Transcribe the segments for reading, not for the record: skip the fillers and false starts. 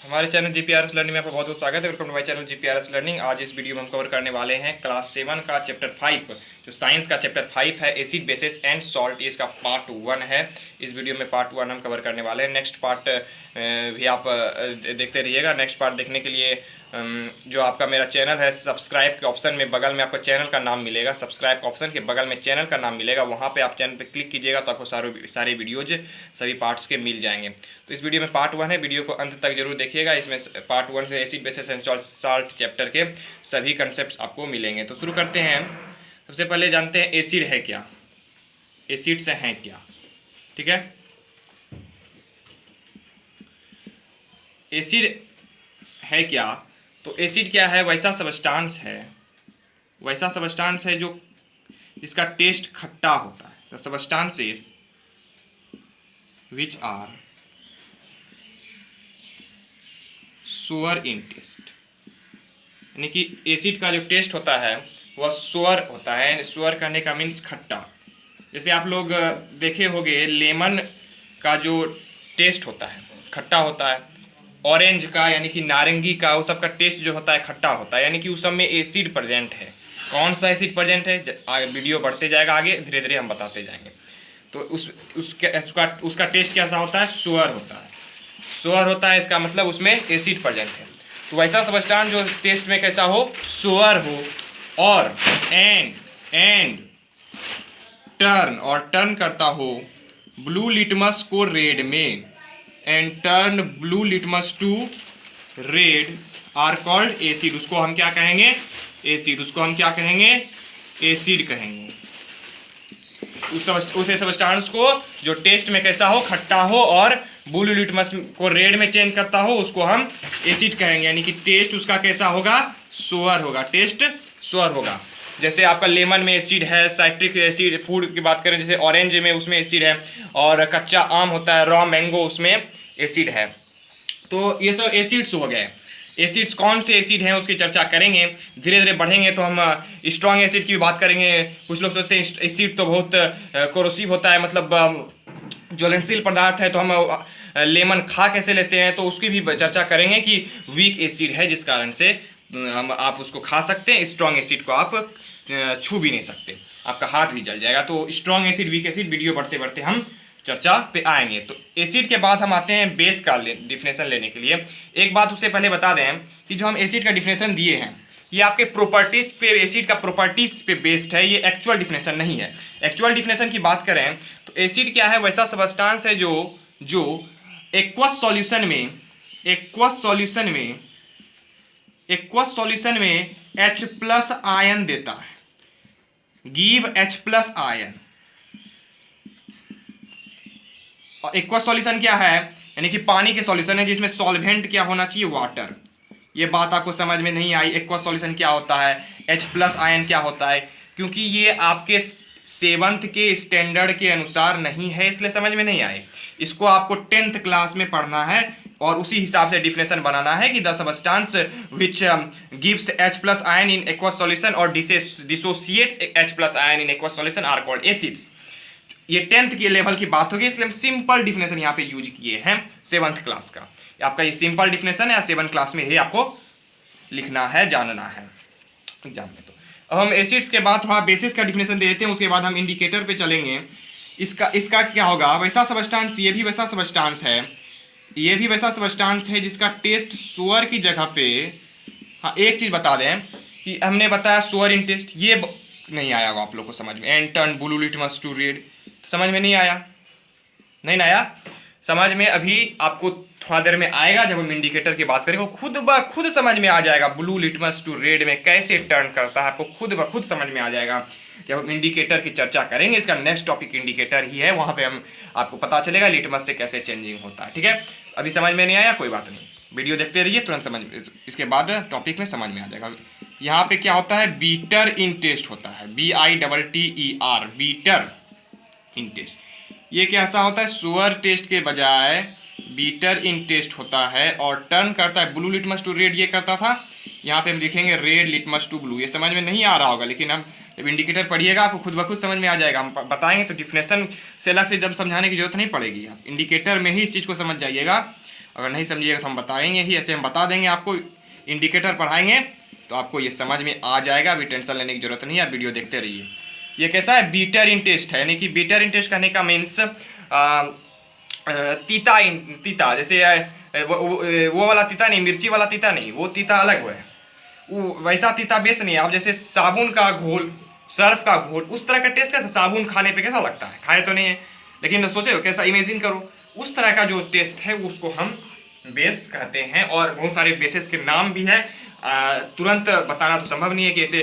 हमारे channel GPRS learning में आपका बहुत बहुत स्वागत है। Welcome to my channel GPRS learning. आज इस वीडियो में हम कवर करने वाले हैं क्लास 7 का चैप्टर 5, जो साइंस का चैप्टर 5 है, एसिड बेसिस एंड सॉल्ट। ये इसका पार्ट 1 है। इस वीडियो में पार्ट 1 हम कवर करने वाले हैं। नेक्स्ट पार्ट भी आप देखते रहिएगा। नेक्स्ट पार्ट देखने के लिए जो आपका मेरा चैनल है, सब्सक्राइब के ऑप्शन में बगल में आपका चैनल का नाम मिलेगा, सब्सक्राइब के ऑप्शन के बगल में चैनल का नाम मिलेगा, वहाँ पे आप चैनल पे क्लिक कीजिएगा तो आपको सारे वीडियोज सभी पार्ट्स के मिल जाएंगे। तो इस वीडियो में पार्ट 1 है, वीडियो को अंत तक जरूर देखिएगा। इसमें पार्ट 1 से acid basis and salt chapter के सभी कंसेप्ट आपको मिलेंगे। तो शुरू करते हैं। सबसे पहले जानते हैं एसिड है क्या, एसिड्स हैं क्या। ठीक है, एसिड है क्या? तो एसिड क्या है? वैसा सबस्टांस है जो इसका टेस्ट खट्टा होता है। The substances which are sour in taste, यानी कि एसिड का जो टेस्ट होता है वह सोअर होता है। सोअर करने का मीन्स खट्टा। जैसे आप लोग देखे होंगे लेमन का जो टेस्ट होता है खट्टा होता है, ऑरेंज का यानी कि नारंगी का, वो सब का टेस्ट जो होता है खट्टा होता है, यानी कि उस सब में एसिड प्रेजेंट है। कौन सा एसिड प्रेजेंट है वीडियो बढ़ते जाएगा, आगे धीरे धीरे हम बताते जाएंगे। तो उसका टेस्ट कैसा होता है? सोअर होता है। सोअर होता है, इसका मतलब उसमें एसिड प्रेजेंट है। तो वैसा सबस्टांस जो टेस्ट में कैसा हो? सोअर हो, और एंड टर्न करता हो ब्लू लिटमस को रेड में, and turn blue litmus to red are called acid. उसको हम क्या कहेंगे? एसिड। उसको हम क्या कहेंगे? एसिड कहेंगे। उस सबस्टांस को जो टेस्ट में कैसा हो? खट्टा हो, और ब्लू लिटमस को रेड में चेंज करता हो, उसको हम एसिड कहेंगे। यानी कि टेस्ट उसका कैसा होगा? सोअर होगा। टेस्ट सोअर होगा। जैसे आपका लेमन में एसिड है, साइट्रिक एसिड, फूड की बात करें जैसे ऑरेंज में, उसमें एसिड है, और कच्चा आम होता है रॉ मैंगो, उसमें एसिड है। तो ये सब एसिड्स हो गए। एसिड्स कौन से एसिड हैं उसकी चर्चा करेंगे। धीरे धीरे बढ़ेंगे तो हम स्ट्रॉन्ग एसिड की भी बात करेंगे। कुछ लोग सोचते हैं एसिड तो बहुत कोरोसिव होता है, मतलब ज्वलनशील पदार्थ है, तो हम लेमन खा कैसे लेते हैं, तो उसकी भी चर्चा करेंगे कि वीक एसिड है, जिस कारण से आप उसको खा सकते हैं। स्ट्रॉन्ग एसिड को आप छू भी नहीं सकते, आपका हाथ भी जल जाएगा। तो strong acid, weak acid, video बढ़ते बढ़ते हम चर्चा पे आएंगे। तो एसिड के बाद हम आते हैं बेस का डिफिनेशन लेने के लिए। एक बात उससे पहले बता दें कि जो हम एसिड का डिफिनेशन दिए हैं, ये आपके प्रॉपर्टीज पे, एसिड का प्रॉपर्टीज पे बेस्ड है, ये एक्चुअल डिफिनेशन नहीं है। एक्चुअल डिफिनेशन की बात करें तो एसिड क्या है? वैसा सबस्टांस है जो एक्वस सॉल्यूशन में H+ आयन देता है। Give H+ ion. और एक्वस सॉल्यूशन क्या है? यानी कि पानी के सॉल्यूशन है जिसमें सॉल्वेंट क्या होना चाहिए? वाटर। ये बात आपको समझ में नहीं आई। एक्वस सॉल्यूशन क्या होता है, H+ आयन क्या होता है, क्योंकि ये आपके 7th के स्टैंडर्ड के अनुसार नहीं है, इसलिए समझ में नहीं आए। इसको आपको 10th क्लास में पढ़ना है, और उसी हिसाब से डिफिनेशन बनाना है कि the substance which gives H+ ion in aqueous solution और dissociates H+ ion in aqueous solution are called acids. ये 10th के लेवल की बात होगी, इसलिए हम सिंपल डिफिनेशन यहाँ पे यूज किए हैं 7th क्लास का। आपका ये सिंपल डिफिनेशन है, 7th क्लास में ही आपको लिखना है, जानना है एग्जाम में। तो अब हम एसिड्स के बाद थोड़ा बेसिस का डिफिनेशन दे देते हैं, उसके बाद हम इंडिकेटर पे चलेंगे। इसका क्या होगा? वैसा सबस्टांस, ये भी वैसा सबस्टांस है, ये भी वैसा सबस्टांस है जिसका टेस्ट सोअर की जगह पे। हाँ, एक चीज़ बता दें कि हमने बताया सोअर इन टेस्ट, ये नहीं आया होगा आप लोग को समझ में। And turn blue litmus to red, समझ में नहीं आया? नहीं ना आया समझ में? अभी आपको थोड़ा देर में आएगा, जब हम इंडिकेटर की बात करेंगे खुद ब खुद समझ में आ जाएगा। ब्लू लिटमस टू रेड में कैसे टर्न करता है, आपको खुद ब खुद समझ में आ जाएगा जब हम इंडिकेटर की चर्चा करेंगे। इसका नेक्स्ट टॉपिक इंडिकेटर ही है, वहाँ पे हम आपको पता चलेगा लिटमस से कैसे चेंजिंग होता है। ठीक है, अभी समझ में नहीं आया कोई बात नहीं, वीडियो देखते रहिए, तुरंत समझ में, इसके बाद टॉपिक में समझ में आ जाएगा। यहाँ पे क्या होता है? बीटर इन टेस्ट होता है, BITTER, बीटर इन टेस्ट। ये कैसा होता है? सोअर टेस्ट के बजाय बीटर इन टेस्ट होता है, और टर्न करता है ब्लू लिटमस टू रेड, ये करता था। यहाँ पे हम लिखेंगे रेड लिटमस टू ब्लू। ये समझ में नहीं आ रहा होगा, लेकिन हम जब इंडिकेटर पढ़िएगा आपको खुद ब खुद समझ में आ जाएगा। हम बताएंगे तो डिफिनेशन से अलग से जब समझाने की जरूरत नहीं पड़ेगी, आप इंडिकेटर में ही इस चीज़ को समझ जाइएगा। अगर नहीं समझिएगा तो हम बताएंगे ही, ऐसे हम बता देंगे आपको, इंडिकेटर पढ़ाएंगे तो आपको ये समझ में आ जाएगा। अभी टेंशन लेने की जरूरत नहीं है, आप वीडियो देखते रहिए। ये कैसा है, बीटर इन टेस्ट है, यानी कि बीटर इन टेस्ट कहने का मीन्स तीता जैसे वो वाला तीता नहीं, मिर्ची वाला तीता नहीं, वो तीता अलग है, वो वैसा तीता बेस नहीं है। आप जैसे साबुन का घोल, सर्फ का घोल, उस तरह का टेस्ट कैसा, साबुन खाने पे कैसा लगता है, खाए तो नहीं है लेकिन सोचे कैसा, इमेजिन करो, उस तरह का जो टेस्ट है उसको हम बेस कहते हैं। और बहुत सारे बेसेस के नाम भी है, तुरंत बताना तो संभव नहीं है कि ऐसे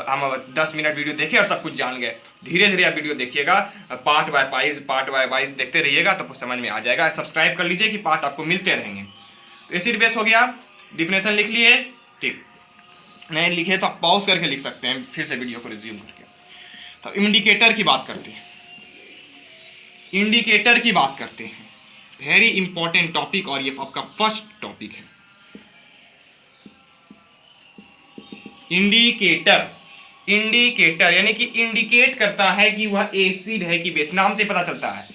हम 10 मिनट वीडियो देखें और सब कुछ जान गए। धीरे धीरे आप वीडियो देखिएगा, पार्ट बाय वाइज देखते रहिएगा तो कुछ समझ में आ जाएगा। सब्सक्राइब कर लीजिए कि पार्ट आपको मिलते रहेंगे। तो एसिड बेस हो गया, डिफिनेशन लिख लिए, ठीक, नहीं लिखे तो आप पॉज करके लिख सकते हैं, फिर से वीडियो को रिज्यूम करके। तो इंडिकेटर की बात करते हैं, इंडिकेटर की बात करते हैं, वेरी इंपॉर्टेंट टॉपिक, और ये आपका फर्स्ट टॉपिक है। इंडिकेटर, इंडिकेटर यानी कि इंडिकेट करता है कि वह एसिड है कि बेस, नाम से पता चलता है।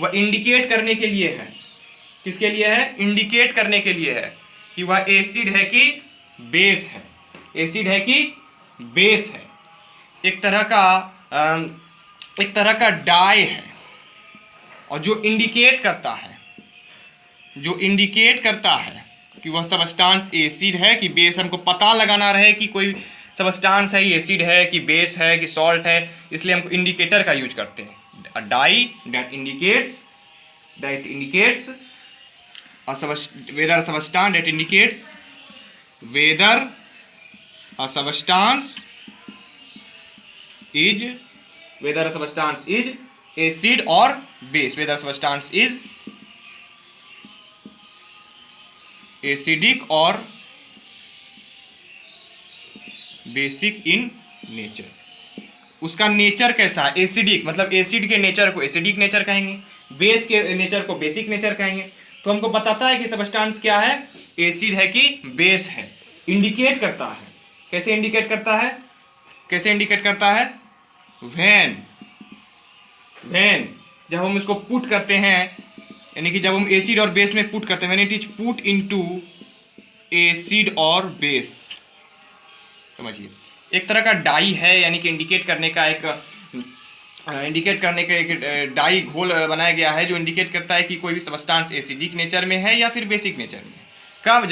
वह इंडिकेट करने के लिए है, किसके लिए है, इंडिकेट करने के लिए है कि वह एसिड है कि बेस है, एसिड है कि बेस है। एक तरह का डाई है, और जो इंडिकेट करता है, जो इंडिकेट करता है कि वह सबस्टांस एसिड है कि बेस, हमको पता लगाना रहे कि कोई सबस्टांस है, एसिड है कि बेस है कि सॉल्ट है, इसलिए हमको इंडिकेटर का यूज करते हैं। Dye that indicates whether a substance that indicates whether a substance is acid or base, whether a substance is acidic or basic in nature. उसका नेचर कैसा है, एसिडिक, मतलब एसिड के नेचर को एसिडिक नेचर कहेंगे, base के nature को basic nature कहेंगे। तो हमको बताता है कि सबस्टांस क्या है, एसिड है कि बेस है। इंडिकेट करता है, कैसे इंडिकेट करता है, कैसे इंडिकेट करता है, व्हेन जब हम इसको पुट करते हैं, यानी कि जब हम एसिड और बेस में पुट करते हैं, when it is put into acid और बेस, समझिए एक तरह का डाई है, यानी कि इंडिकेट करने का एक डाई घोल बनाया गया है जो इंडिकेट करता है कि कोई भी सबस्टांस एसिडिक नेचर में है या फिर बेसिक नेचर में है। कब,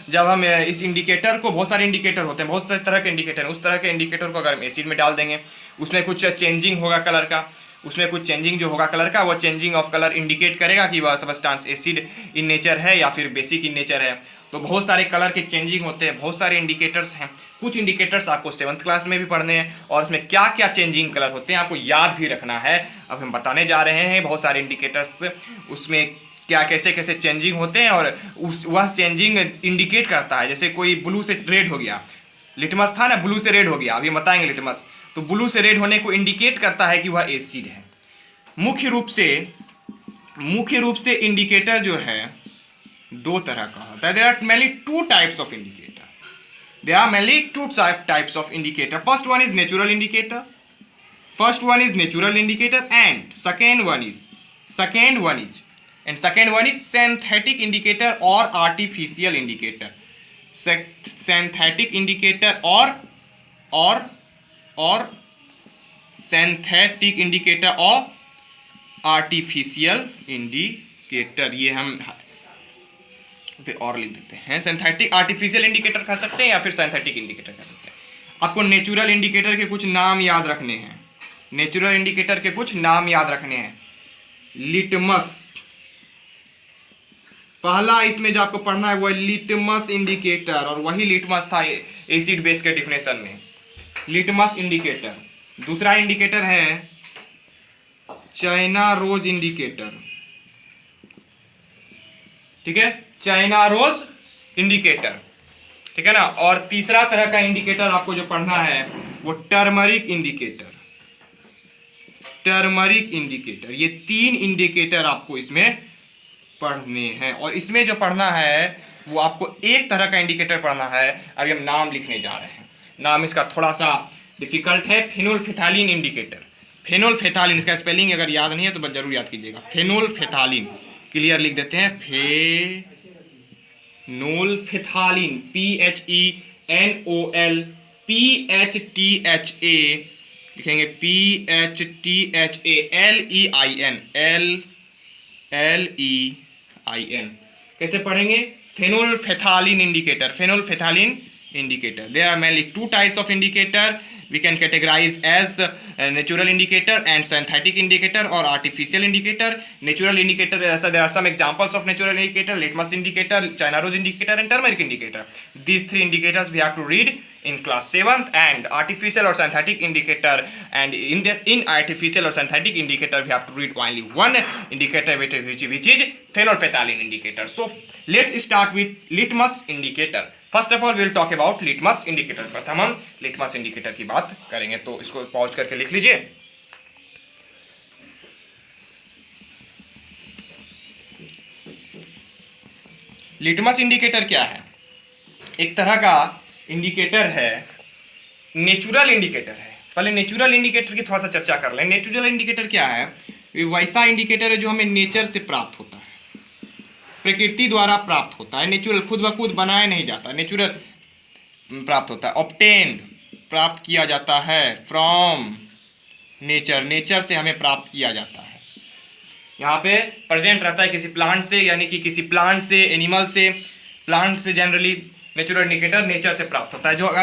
जब हम इस इंडिकेटर को, बहुत सारे इंडिकेटर होते हैं, बहुत सारे तरह के इंडिकेटर हैं, उस तरह के इंडिकेटर को अगर हम एसिड में डाल देंगे, उसमें कुछ चेंजिंग होगा कलर का, उसमें कुछ चेंजिंग जो होगा कलर का, वो चेंजिंग ऑफ कलर इंडिकेट करेगा कि वह सबस्टांस एसिड इन नेचर है या फिर बेसिक इन नेचर है। तो बहुत सारे कलर के चेंजिंग होते हैं, बहुत सारे इंडिकेटर्स हैं। कुछ इंडिकेटर्स आपको 7th क्लास में भी पढ़ने हैं, और उसमें क्या क्या चेंजिंग कलर होते हैं आपको याद भी रखना है। अब हम बताने जा रहे हैं बहुत सारे इंडिकेटर्स, उसमें क्या कैसे कैसे चेंजिंग होते हैं, और वह चेंजिंग इंडिकेट करता है। जैसे कोई ब्लू से रेड हो गया, लिटमस था ना, ब्लू से रेड हो गया, अभी बताएंगे लिटमस, तो ब्लू से रेड होने को इंडिकेट करता है कि वह एसिड है। मुख्य रूप से इंडिकेटर जो है दो तरह का होता है। There are mainly two types of indicator. There are mainly two types of indicator. First one is natural indicator. And second one is synthetic indicator or artificial indicator. Synthetic indicator or synthetic indicator or artificial indicator, ये हम पे और लिख देते हैं। Synthetic artificial indicator कह सकते हैं या फिर सिंथेटिक इंडिकेटर कह सकते हैं। आपको नेचुरल इंडिकेटर के कुछ नाम याद रखने हैं, नेचुरल इंडिकेटर के कुछ नाम याद रखने हैं। लिटमस, पहला इसमें जो आपको पढ़ना है वो लिटमस इंडिकेटर, और वही लिटमस था एसिड बेस के डिफिनेशन में, लिटमस इंडिकेटर। दूसरा इंडिकेटर है चाइना रोज इंडिकेटर, ठीक है, चाइना रोज इंडिकेटर, ठीक है ना। और तीसरा तरह का इंडिकेटर आपको जो पढ़ना है वो टर्मरिक इंडिकेटर। ये 3 इंडिकेटर आपको इसमें पढ़ने हैं, और इसमें जो पढ़ना है वो आपको एक तरह का इंडिकेटर पढ़ना है। अभी हम नाम लिखने जा रहे हैं, नाम इसका थोड़ा सा डिफिकल्ट है, फेनोल्फेथालीन इंडिकेटर। फेनोल्फेथालीन, इसका स्पेलिंग अगर याद नहीं है तो बस जरूर याद कीजिएगा। फेनोल्फेथालीन क्लियर लिख देते हैं, फेनोल्फेथालीन, PHENOLPHTHA लिखेंगे, PHTHALEIN। कैसे पढ़ेंगे? फेनोल्फेथालीन indicator, फेनोल्फेथालीन indicator. There are mainly two types of indicator. We can categorize as natural indicator and synthetic indicator or artificial indicator. Natural indicator, there are some examples of natural indicator: litmus indicator, China rose indicator, and turmeric indicator. These three indicators we have to read in class 7th. And artificial or synthetic indicator, and in artificial or synthetic indicator we have to read only one indicator, which is phenolphthalein indicator. So let's start with litmus indicator. First of all will talk about litmus indicator. प्रथम हम litmus indicator की बात करेंगे, तो इसको pause करके लिख लीजिए। लिटमस इंडिकेटर क्या है? एक तरह का इंडिकेटर है, नेचुरल इंडिकेटर है। पहले नेचुरल इंडिकेटर की थोड़ा सा चर्चा कर लें। नेचुरल इंडिकेटर क्या है? वैसा इंडिकेटर है जो हमें नेचर से प्राप्त होता है, प्रकृति द्वारा प्राप्त होता है। नेचुरल खुद ब खुद बनाया नहीं जाता, नेचुरल प्राप्त होता है। ऑब्टेन्ड प्राप्त किया जाता है, फ्रॉम नेचर, नेचर से हमें प्राप्त किया जाता है। यहाँ पे प्रेजेंट रहता है किसी प्लांट से, यानी कि किसी प्लांट से, एनिमल से, प्लांट से जनरली नेचुरल इंडिकेटर नेचर से प्राप्त होता है। जो